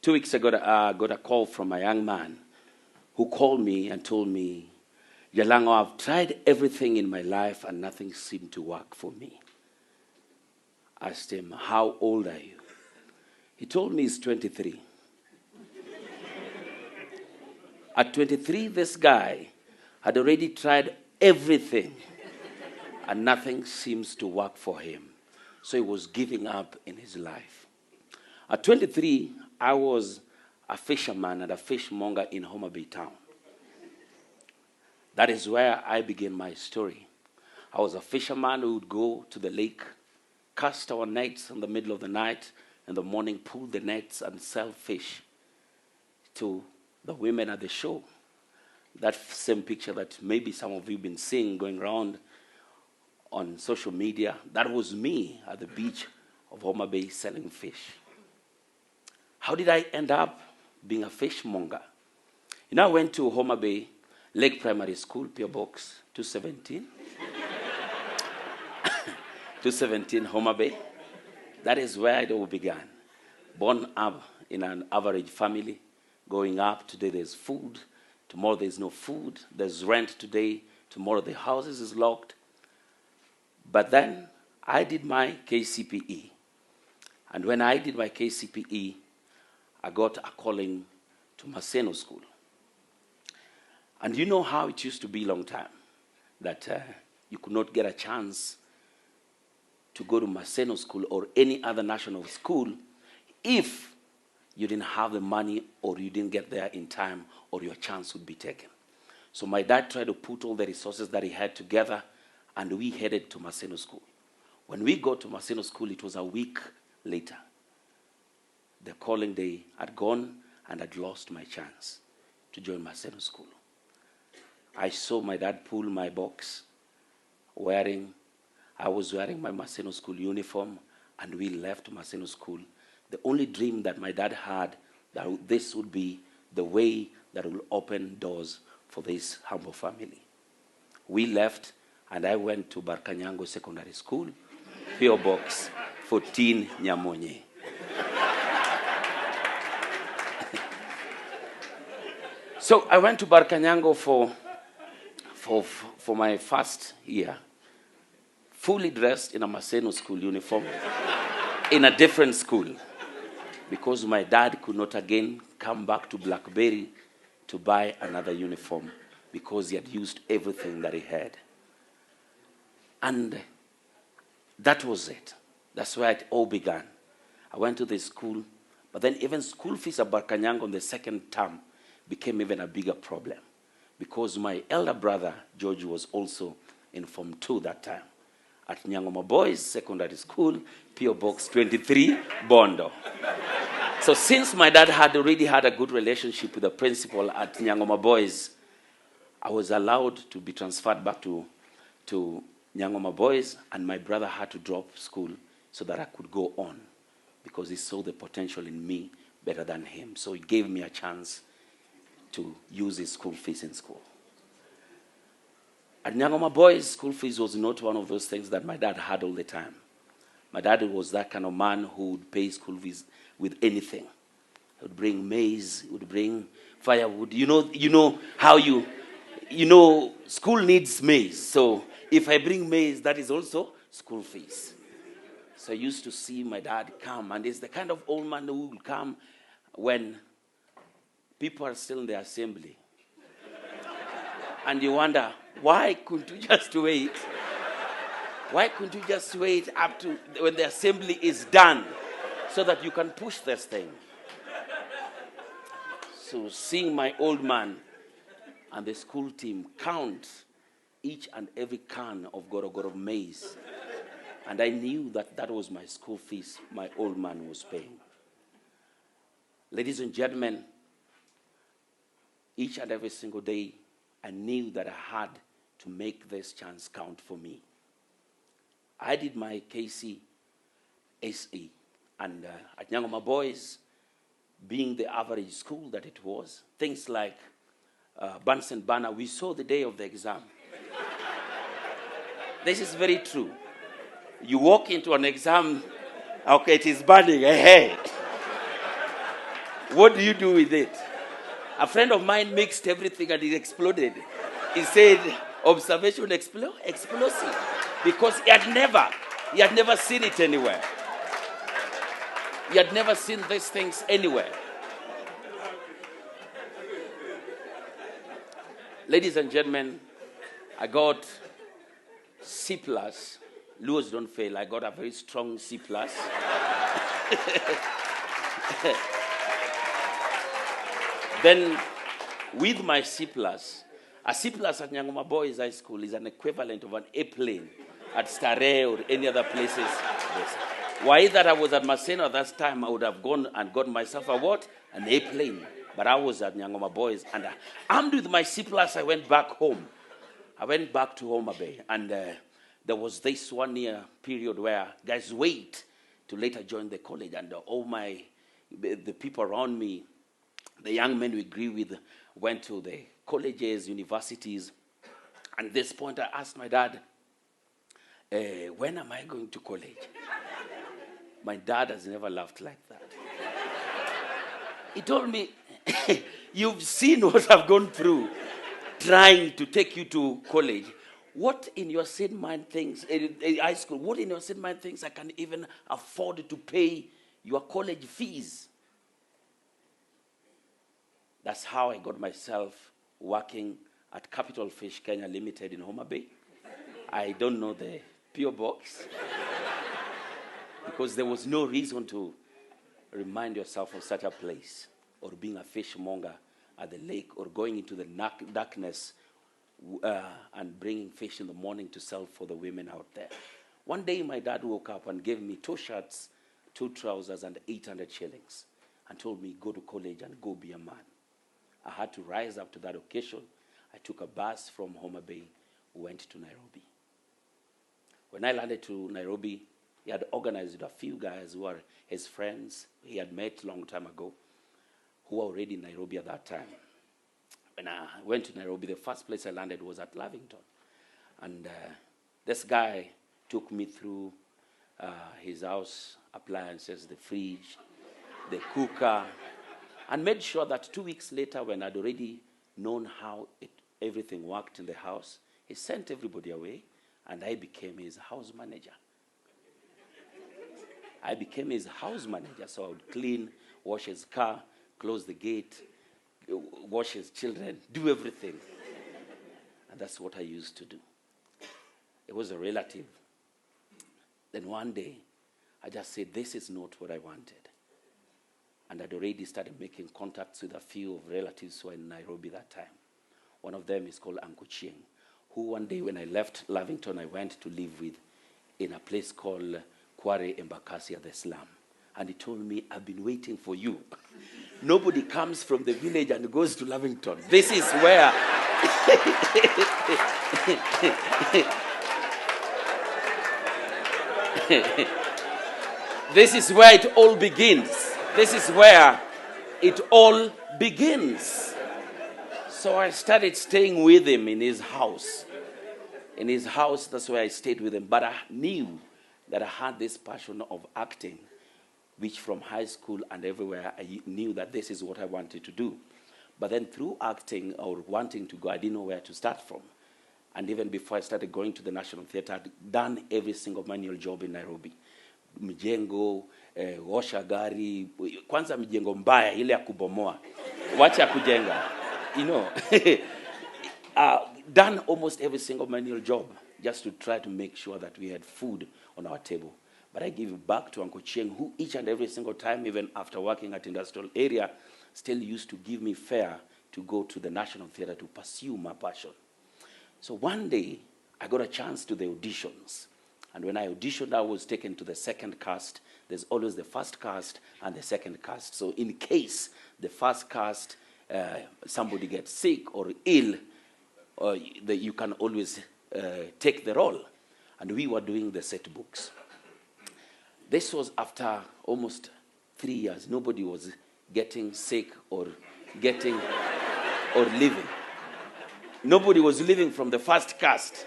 2 weeks ago, I got a call from a young man who called me and told me, Jalango, I've tried everything in my life and nothing seemed to work for me. I asked him, how old are you? He told me he's 23. At 23, this guy had already tried everything and nothing seems to work for him. So he was giving up in his life. At 23, I was a fisherman and a fishmonger in Homa Bay town. That is where I began my story. I was a fisherman who would go to the lake, cast our nets in the middle of the night, in the morning pull the nets and sell fish to the women at the show. That same picture that maybe some of you have been seeing going around on social media, that was me at the beach of Homa Bay selling fish. How did I end up being a fishmonger? I went to Homa Bay Lake Primary School, P.O. Box 217. 217 Homa Bay. That is where it all began. Born up in an average family, growing up, today there's food, tomorrow there's no food, there's rent today, tomorrow the house is locked. But then I did my KCPE. And when I did my KCPE, I got a calling to Maseno School. And you know how it used to be a long time, that you could not get a chance to go to Maseno School or any other national school if you didn't have the money or you didn't get there in time or your chance would be taken. So my dad tried to put all the resources that he had together and we headed to Maseno School. When we got to Maseno School, it was a week later. The calling day had gone and I'd lost my chance to join Maseno School. I saw my dad pull my box, I was wearing my Maseno School uniform, and we left Maseno School. The only dream that my dad had, that this would be the way that will open doors for this humble family. We left, and I went to Barkanyango Secondary School, P.O. Box 14, Nyamonye. So I went to Barkanyango for my first year, fully dressed in a Maseno School uniform, in a different school, because my dad could not again come back to Blackberry to buy another uniform because he had used everything that he had. And that was it. That's where it all began. I went to the school, but then even school fees at Barkanyango on the second term became even a bigger problem because my elder brother, George, was also in Form 2 that time at Nyangoma Boys Secondary School, P.O. Box 23, Bondo. So since my dad had already had a good relationship with the principal at Nyangoma Boys, I was allowed to be transferred back to Nyangoma Boys, and my brother had to drop school so that I could go on because he saw the potential in me better than him. So he gave me a chance to use his school fees in school. At Nyangoma Boys, school fees was not one of those things that my dad had all the time. My dad was that kind of man who would pay school fees with anything. He would bring maize, he would bring firewood. You know how school needs maize. So if I bring maize, that is also school fees. So I used to see my dad come, and he's the kind of old man who will come when people are still in the assembly. And you wonder, why couldn't you just wait? Why couldn't you just wait up to when the assembly is done so that you can push this thing? So seeing my old man and the school team count each and every can of Gorogoro maize, and I knew that that was my school fees my old man was paying. Ladies and gentlemen, each and every single day, I knew that I had to make this chance count for me. I did my KCSE, and at Nyangoma Boys, being the average school that it was, things like Bunsen Banner, we saw the day of the exam. This is very true. You walk into an exam, okay, it is burning, hey. What do you do with it? A friend of mine mixed everything and it exploded. He said, observation explosive. Because he had never seen it anywhere. He had never seen these things anywhere. Ladies and gentlemen, I got C+. Luos don't fail. I got a very strong C+. Then, with my C+, a C+ at Nyangoma Boys High School is an equivalent of an A-plane at Starehe or any other places. Yes. Why that I was at Maseno at that time, I would have gone and got myself a what? An A-plane. But I was at Nyangoma Boys, and armed with my C+, I went back home. I went back to Homa Bay, and there was this 1 year period where guys wait to later join the college, and all the people around me, the young men we grew with, went to the colleges, universities. And at this point, I asked my dad, when am I going to college? My dad has never laughed like that. He told me, you've seen what I've gone through trying to take you to college. What in your sane mind thinks, high school, what in your sane mind thinks I can even afford to pay your college fees? That's how I got myself working at Capital Fish Kenya Limited in Homa Bay. I don't know the P.O. box because there was no reason to remind yourself of such a place, or being a fishmonger at the lake, or going into the darkness and bringing fish in the morning to sell for the women out there. One day my dad woke up and gave me 2 shirts, 2 trousers, and 800 shillings and told me, go to college and go be a man. I had to rise up to that occasion. I took a bus from Homa Bay, went to Nairobi. When I landed to Nairobi, he had organized a few guys who were his friends he had met a long time ago, who were already in Nairobi at that time. When I went to Nairobi, the first place I landed was at Lavington. And this guy took me through his house appliances, the fridge, the cooker, and made sure that 2 weeks later, when I'd already known how everything worked in the house, he sent everybody away, and I became his house manager. I became his house manager, so I would clean, wash his car, close the gate, wash his children, do everything. And that's what I used to do. It was a relative. Then one day, I just said, this is not what I wanted. And I'd already started making contacts with a few of relatives who were in Nairobi that time. One of them is called Uncle Chieng, who one day when I left Lavington, I went to live with in a place called Kware Embakasi at the slum. And he told me, I've been waiting for you. Nobody comes from the village and goes to Lavington. This is where... This is where it all begins. This is where it all begins. So I started staying with him in his house. In his house, that's where I stayed with him. But I knew that I had this passion of acting, which from high school and everywhere, I knew that this is what I wanted to do. But then through acting or wanting to go, I didn't know where to start from. And even before I started going to the National Theatre, I'd done every single manual job in Nairobi. Mjengo, osha gari, kwanza mjengo mbaya, ile ya kubomoa. Wacha kujenga. You know, done almost every single manual job just to try to make sure that we had food on our table. But I give it back to Uncle Chieng, who each and every single time, even after working at industrial area, still used to give me fare to go to the National Theatre to pursue my passion. So one day, I got a chance to the auditions. And when I auditioned, I was taken to the second cast. There's always the first cast and the second cast. So in case the first cast, somebody gets sick or ill, you can always take the role. And we were doing the set books. This was after almost 3 years. Nobody was getting sick or leaving. Nobody was leaving from the first cast.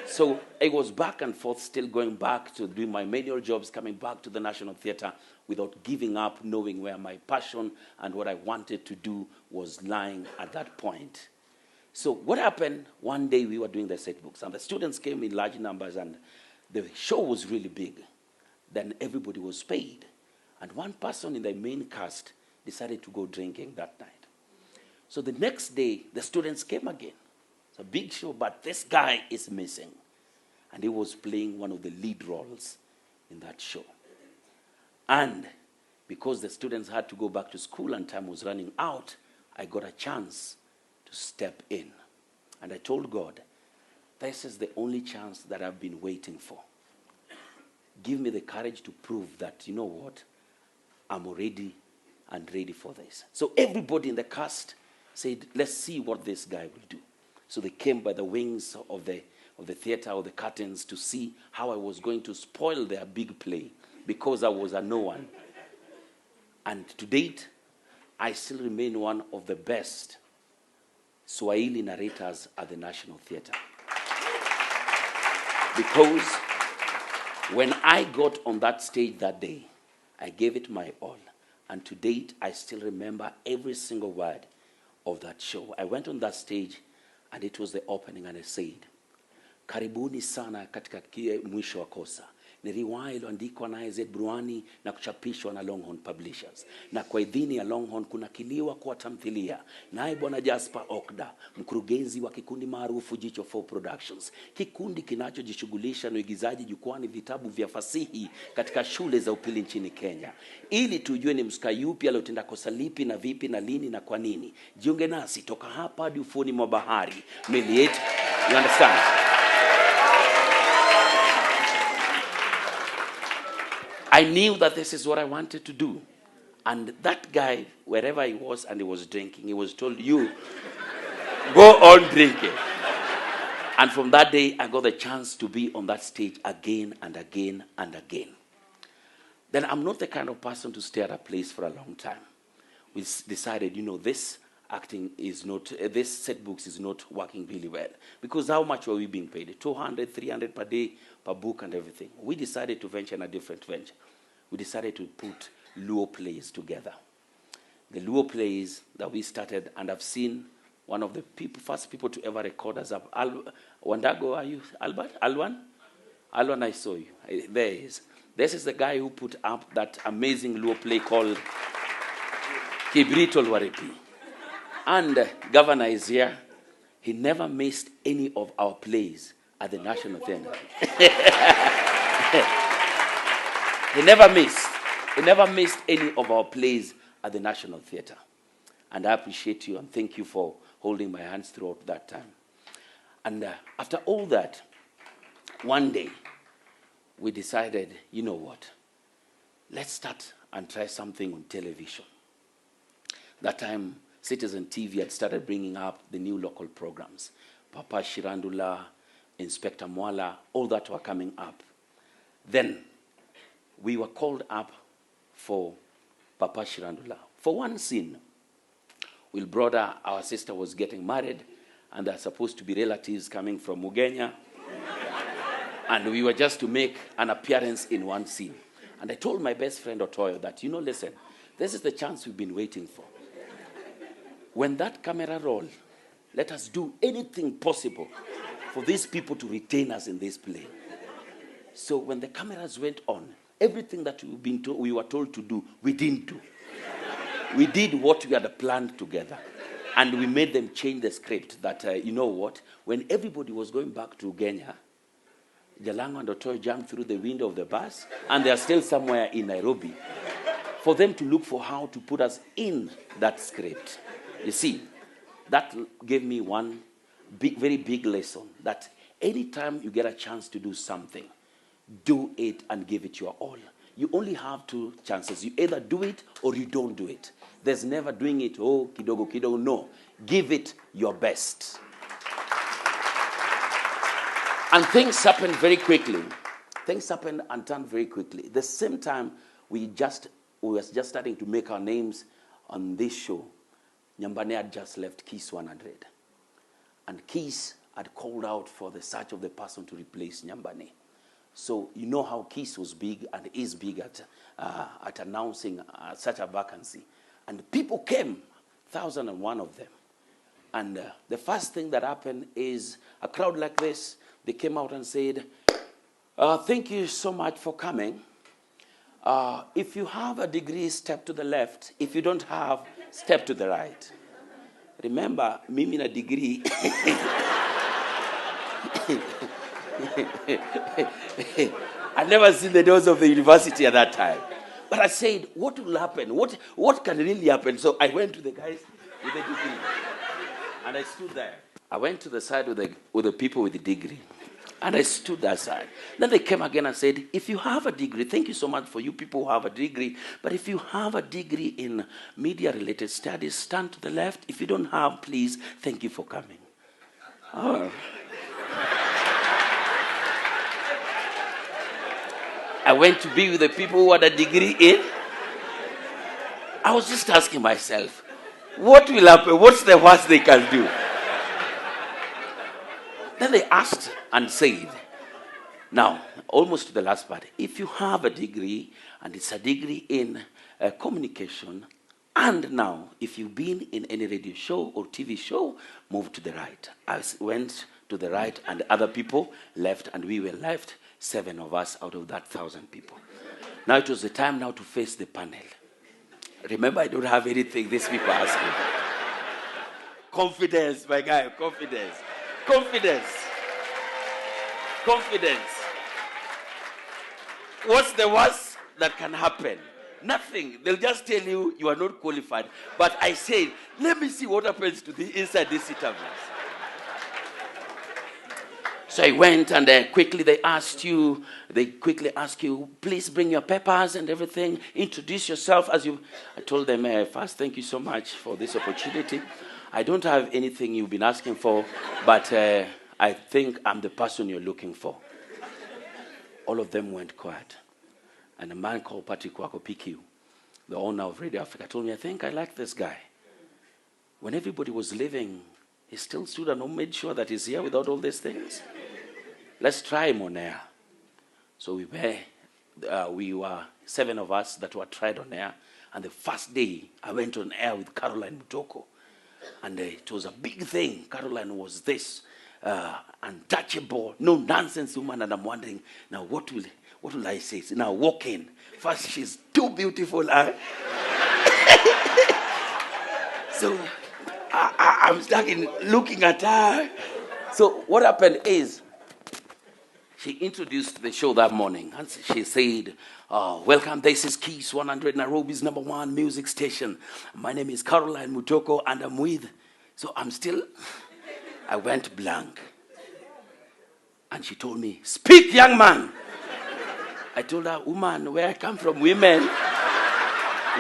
So I was back and forth, still going back to do my manual jobs, coming back to the National Theatre without giving up, knowing where my passion and what I wanted to do was lying at that point. So what happened, one day we were doing the set books, and the students came in large numbers, and the show was really big. Then everybody was paid. And one person in the main cast decided to go drinking that night. So the next day, the students came again. It's a big show, but this guy is missing. And he was playing one of the lead roles in that show. And because the students had to go back to school and time was running out, I got a chance to step in. And I told God, this is the only chance that I've been waiting for. Give me the courage to prove that, you know what, I'm already and ready for this. So everybody in the cast said, let's see what this guy will do. So they came by the wings of the theater or the curtains to see how I was going to spoil their big play because I was a no one. And to date, I still remain one of the best Swahili narrators at the National Theatre. Because when I got on that stage that day, I gave it my all. And to date, I still remember every single word of that show. I went on that stage, and it was the opening, and I said, karibuni sana katika mwisho wa kosa. Ni riwaya iliyoandikwa na Z Bruani na kuchapishwa na Longhorn Publishers. Na kwa idhini ya Longhorn kunakiliwa kwa tamthilia. Naye Bwana Jasper Okda, mkurugenzi wa kikundi maarufu Jicho 4 Productions. Kikundi kinachojishughulisha na uigizaji jukwani vitabu vya fasihi katika shule za upili nchini Kenya. Ili tujue ni msika yupi aliyotenda kosa lipi na vipi na lini na kwa nini. Jiunge nasi toka hapa hadi ufuoni mwa bahari. Meli yetu, you understand? I knew that this is what I wanted to do. And that guy, wherever he was and he was drinking, he was told, you, go on drinking. And from that day, I got the chance to be on that stage again and again and again. Then I'm not the kind of person to stay at a place for a long time. We decided, you know, this acting is not, this set books is not working really well. Because how much were we being paid? 200, 300 per day, per book and everything. We decided to venture in a different venture. We decided to put Luo plays together. The Luo plays that we started, and I've seen one of the first people to ever record us up. Wandago, are you Albert? Alwan? Alwan, I saw you. There he is. This is the guy who put up that amazing Luo play called Kibritol Warepi. And Governor is here. He never missed any of our plays at the National Theatre. He never missed. He never missed any of our plays at the National Theatre. And I appreciate you and thank you for holding my hands throughout that time. And after all that, one day, we decided, you know what? Let's start and try something on television. That time, Citizen TV had started bringing up the new local programs. Papa Shirandula, Inspector Mwala, all that were coming up. Then, we were called up for Papa Shirandula. For one scene, Will brother, our sister was getting married, and there are supposed to be relatives coming from Mugenya. And we were just to make an appearance in one scene. And I told my best friend Otoyo that, you know, listen, this is the chance we've been waiting for. When that camera roll, let us do anything possible for these people to retain us in this play. So when the cameras went on, everything that we were told to do, we didn't do. We did what we had planned together. And we made them change the script that, you know what, when everybody was going back to Ugenya, Jalango and Otoyo jumped through the window of the bus, and they are still somewhere in Nairobi, for them to look for how to put us in that script. You see, that gave me one very big lesson, that anytime you get a chance to do something, do it and give it your all. You only have two chances. You either do it or you don't do it. There's never doing it, oh, kidogo, kidogo. No. Give it your best. And things happened very quickly. Things happened and turned very quickly. The same time, we were just starting to make our names on this show. Nyambane had just left Kiss 100. And Kiss had called out for the search of the person to replace Nyambane. So you know how KISS was big and is big at announcing such a vacancy. And people came, 1,001 of them. And the first thing that happened is a crowd like this, they came out and said, thank you so much for coming. If you have a degree, step to the left. If you don't have, step to the right. Remember, mimi na degree. I'd never seen the doors of the university at that time. But I said, what will happen? What can really happen? So I went to the guys with the degree. And I stood there. I went to the side with the people with the degree. And I stood that side. Then they came again and said, if you have a degree, thank you so much for you people who have a degree, but if you have a degree in media-related studies, stand to the left. If you don't have, please, thank you for coming. Oh. I went to be with the people who had a degree in. I was just asking myself, what will happen? What's the worst they can do? Then they asked and said, now, almost to the last part, if you have a degree, and it's a degree in communication, and now, if you've been in any radio show or TV show, move to the right. I went to the right, and other people left, and we were left, 7 of us out of that 1,000 people. Now it was the time now to face the panel. Remember, I don't have anything these people are asking. Confidence, my guy, confidence. Confidence. Confidence. What's the worst that can happen? Nothing. They'll just tell you you are not qualified. But I said, let me see what happens to the inside these interviews. So I went and quickly they quickly ask you, please bring your papers and everything. Introduce yourself as you. I told them, first, thank you so much for this opportunity. I don't have anything you've been asking for, but I think I'm the person you're looking for. All of them went quiet. And a man called Patrick Wako PQ, the owner of Radio Africa, told me, I think I like this guy. When everybody was leaving, he still stood and made sure that he's here without all these things. Let's try him on air. So we were 7 of us that were tried on air. And the first day, I went on air with Caroline Mutoko. And it was a big thing. Caroline was this untouchable, no nonsense woman. And I'm wondering, now what will I say? Now walk in. First, she's too beautiful. So I'm stuck in looking at her. So what happened is, she introduced the show that morning. And she said, welcome, this is KISS 100, Nairobi's #1 music station. My name is Caroline Mutoko, and I'm with. So I went blank. And she told me, speak, young man. I told her, woman, where I come from, women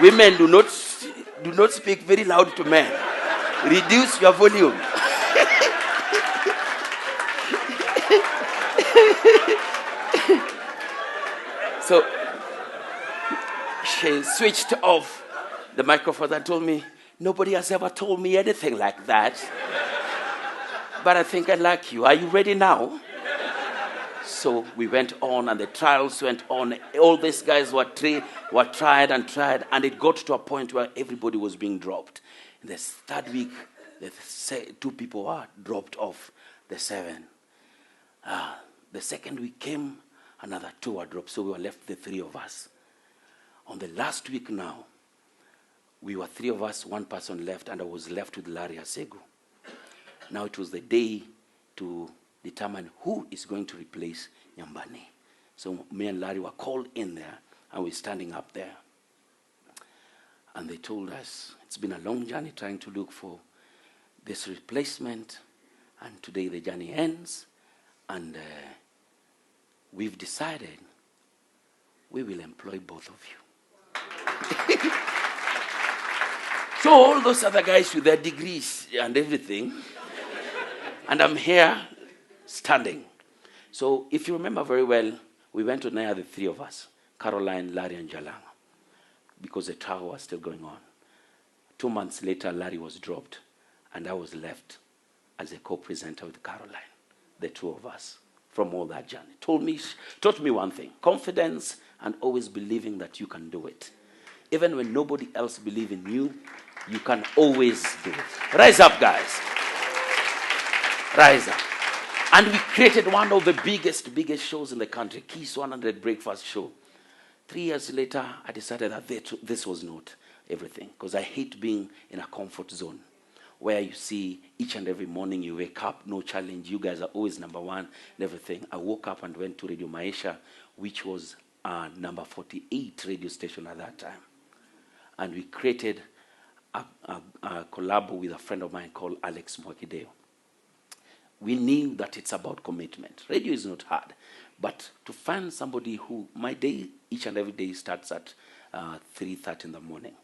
do not speak very loud to men. Reduce your volume. So she switched off the microphone and told me, nobody has ever told me anything like that. But I think I like you. Are you ready now? So we went on, and the trials went on. All these guys were tried, and it got to a point where everybody was being dropped. In the third week, 2 people were dropped off the 7. The second week came, another 2 were dropped, so we were left the 3 of us. On the last week now, we were 3 of us, 1 person left, and I was left with Larry Asegu. Now it was the day to determine who is going to replace Nyambane. So me and Larry were called in there, and we're standing up there. And they told us, it's been a long journey trying to look for this replacement, and today the journey ends, and we've decided we will employ both of you. So all those other guys with their degrees and everything, and I'm here standing. So if you remember very well, we went on air, the 3 of us, Caroline, Larry, and Jalango, because the trial was still going on. 2 months later, Larry was dropped, and I was left as a co-presenter with Caroline, the two of us, from all that journey. Taught me one thing: confidence and always believing that you can do it. Even when nobody else believes in you, you can always do it. Rise up, guys. Rise up. And we created one of the biggest shows in the country, Kiss 100 Breakfast Show. 3 years later, I decided that this was not everything, because I hate being in a comfort zone where you see each and every morning you wake up, no challenge, you guys are always number one and everything. I woke up and went to Radio Maisha, which was number 48 radio station at that time. And we created a collab with a friend of mine called Alex Mwakideo. We knew that it's about commitment. Radio is not hard, but to find somebody who, my day, each and every day starts at 3:30 in the morning.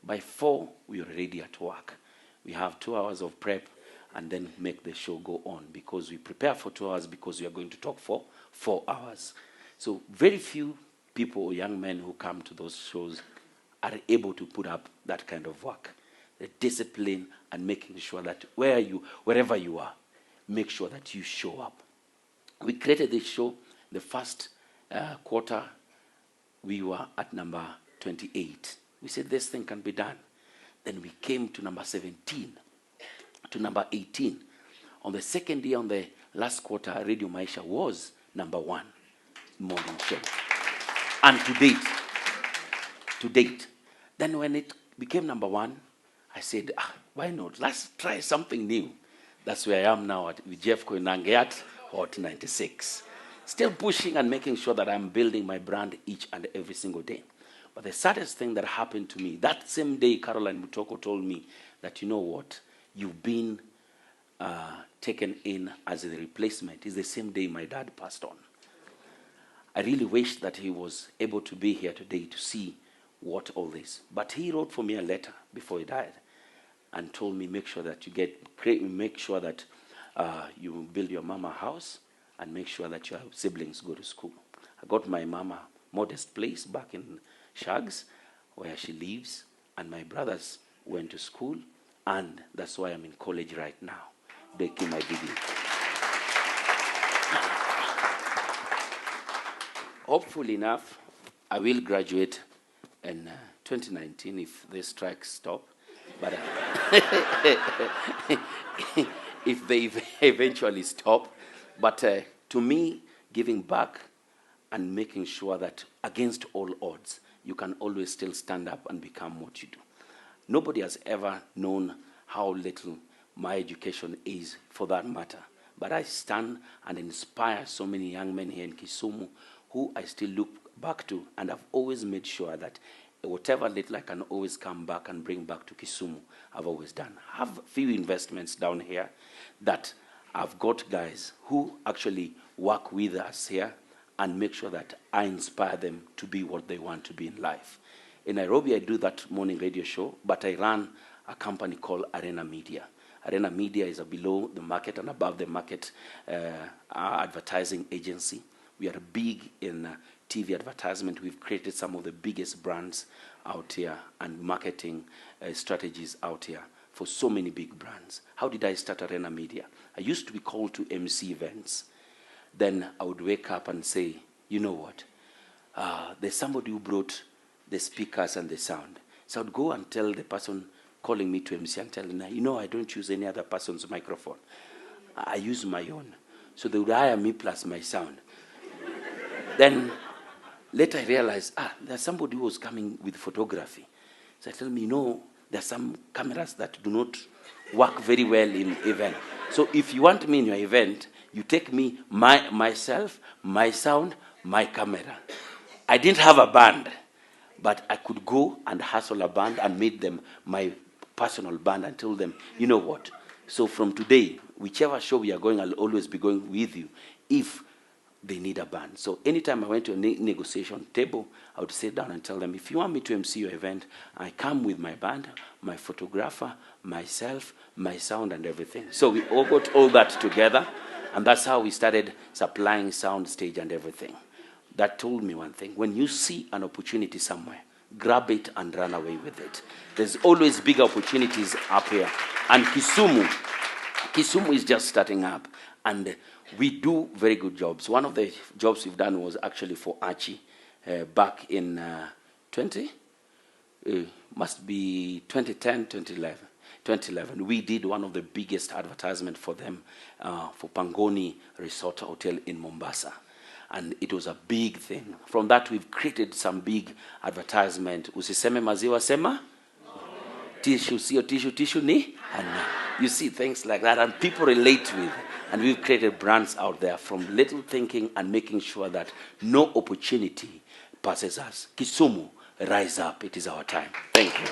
By 4, we are ready at work. We have 2 hours of prep and then make the show go on, because we prepare for 2 hours because we are going to talk for 4 hours. So very few people or young men who come to those shows are able to put up that kind of work. The discipline and making sure that wherever you are, make sure that you show up. We created this show. The first quarter, we were at number 28. We said this thing can be done. Then we came to number 17, to number 18. On the second year, on the last quarter, Radio Maisha was number 1 morning show. And to date, then when it became number 1, I said, why not? Let's try something new. That's where I am now with Jeff Koinange at Hot 96. Still pushing and making sure that I'm building my brand each and every single day. But the saddest thing that happened to me, that same day Caroline Mutoko told me that, you know what, you've been taken in as the replacement, is the same day my dad passed on. I really wish that he was able to be here today to see what all this. But he wrote for me a letter before he died and told me, make sure that you build your mama a house and make sure that your siblings go to school. I got my mama a modest place back in Shags, where she lives, and my brothers went to school, and that's why I'm in college right now, taking my degree. Hopefully enough, I will graduate in 2019 if the strikes stop. But if they eventually stop. But to me, giving back and making sure that against all odds, you can always still stand up and become what you do. Nobody has ever known how little my education is, for that matter. But I stand and inspire so many young men here in Kisumu who I still look back to, and I've always made sure that whatever little I can always come back and bring back to Kisumu, I've always done. I have a few investments down here that I've got guys who actually work with us here and make sure that I inspire them to be what they want to be in life. In Nairobi, I do that morning radio show, but I run a company called Arena Media. Arena Media is a below the market and above the market advertising agency. We are big in TV advertisement. We've created some of the biggest brands out here and marketing strategies out here for so many big brands. How did I start Arena Media? I used to be called to MC events. Then I would wake up and say, you know what? There's somebody who brought the speakers and the sound. So I would go and tell the person calling me to MC and tell them, you know, I don't use any other person's microphone. I use my own. So they would hire me plus my sound. Then later I realized, there's somebody who was coming with photography. So I tell me, you know, there's some cameras that do not work very well in event. So if you want me in your event, you take me, myself, my sound, my camera. I didn't have a band, but I could go and hustle a band and make them my personal band and tell them, you know what? So from today, whichever show we are going, I'll always be going with you if they need a band. So anytime I went to a negotiation table, I would sit down and tell them, if you want me to MC your event, I come with my band, my photographer, myself, my sound and everything. So we all got all that together, and that's how we started supplying sound, stage and everything. That told me one thing: when you see an opportunity somewhere, grab it and run away with it. There's always big opportunities up here. And Kisumu Kisumu is just starting up, and we do very good jobs. One of the jobs we've done was actually for Archie back in 2010, 2011. We did one of the biggest advertisement for them for Pangoni Resort Hotel in Mombasa. And it was a big thing. From that, we've created some big advertisement. Usiseme maziwa sema? Tissue, sio tissue, tissue ni? And you see things like that, and people relate with. And we've created brands out there from little thinking and making sure that no opportunity passes us. Kisumu, rise up. It is our time. Thank you.